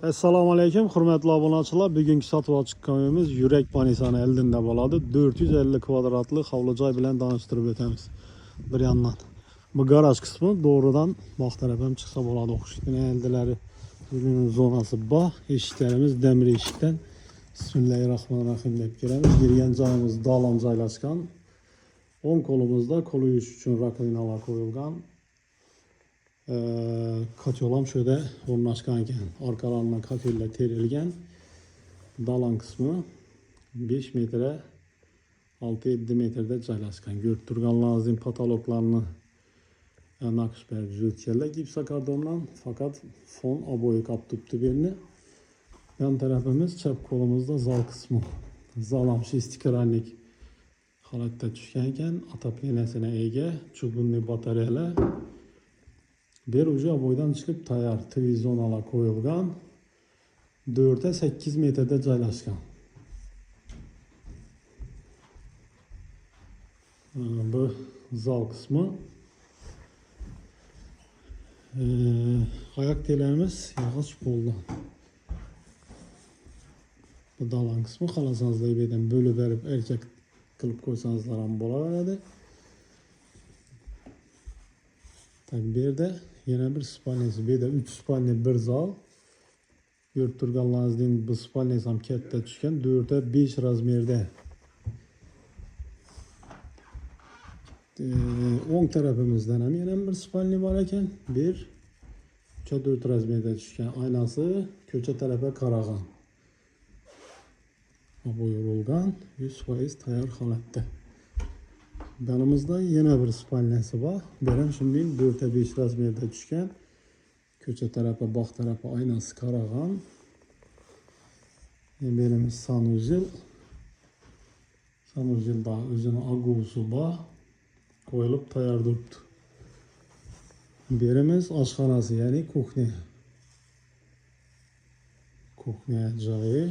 Assalomu alaykum, hurmatli obunachilar. Bugungi sotib chiqqanimiz Yurak Manisani eldinda bo'ladi. 450 kvadratlik hovli joy bilan tanishtirib o'tamiz. Bir yandan bu garaj qismi doğrudan baq taraf ham chiqsa bo'ladi. O'xshaydi eldilari zonasi bor. Eshiklarimiz demir eshikdan. Bismillahirrohmanirrohim deb kiramiz. Girgan joyimiz dalon joylashgan. O'ng qo'limizda qo'l yuvish uchun rakovinalar qo'yilgan. Katyolam şöyle o'rnashgan ekan. Orqalaridan kafellar terilgan. Dalon qismi 5 metre 6-7 metrede joylashgan. Ko'rib turganlaringizdek patologlarni naqsh berib tuzatganlar gipsokardondan, fakat fon oboyi qolib turibdi bu yerni. Yan tarafimiz chap qo'limizda zal qismi. Zal ham shestikranlik holatda tushgan ekan. Отоплениясine ega, chug'unli batareyalar. Bir ucu boydan çıkıp tayar televizyonlar koyulgan. 4'e 8 metrede joylashgan. Bu zal kısmı. Ayak telerimiz yağış boldan. Bu dalan kısmı xalasanız da birden bölü verip erkek kılıp koysanızlar ham bo'laveradi. Tabii bir de yine bir spalnesi, bir de 3 spalni bir zal. Görüp turganlaringizdek bu spalnesi ham katta tushgan, 4'e 5 razmerde. O'ng tarafimizdan ham yana bir spalni bor ekan. 1 4 razmerde tushgan. Aynası ko'cha tarafa qaragan. Bu yo'rulgan, 100% tayyor holatda. Yanımızda yine bir spalnesi var. Benim şimdi 4'e 5 razmerde tushgan. Ko'cha tarafa, baq tarafa aynası qaragan. Belimiz sanuzil. Sanuzilda o'zini agusi bor. Qo'yilib tayyor turibdi. Berimiz oshxonasi, ya'ni kuxnya. Kuxnya joyi.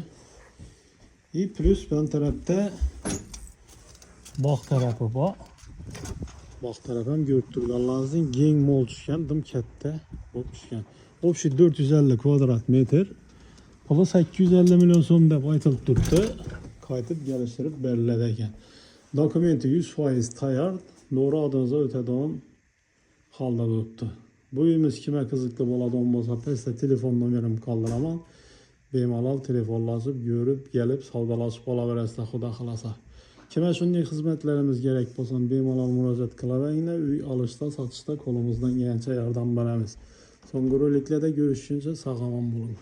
Plus ben tarafta baq tarafı bor. Baq tarafı ham ko'rib turganlaringizdek keng mo'l tushgan, dim katta bo'lib tushgan. Общий 450 kvadrat metr. Puli 850 million so'm deb aytilib turibdi. Qaytib kelishtirib beriladi ekan. Dokumenti 100% tayyor, doğru adınıza o'tadigan holda bo'libdi. Bu uyimiz kimga qiziqli bo'ladigan bo'lsa, pastda telefon nomerimni qoldiraman. Bemalol telefonlashib, ko'rib, kelib savdolashib olaverasizlar, xudo xolasa. Kime shunday xizmatlarimiz gerek bo'lsa, bemalol murojaat qilaveringlar. Uy olishda, sotishda qo'limizdan kelgancha yordam beramiz. So'nggi roliklarda görüşünce sağ olun.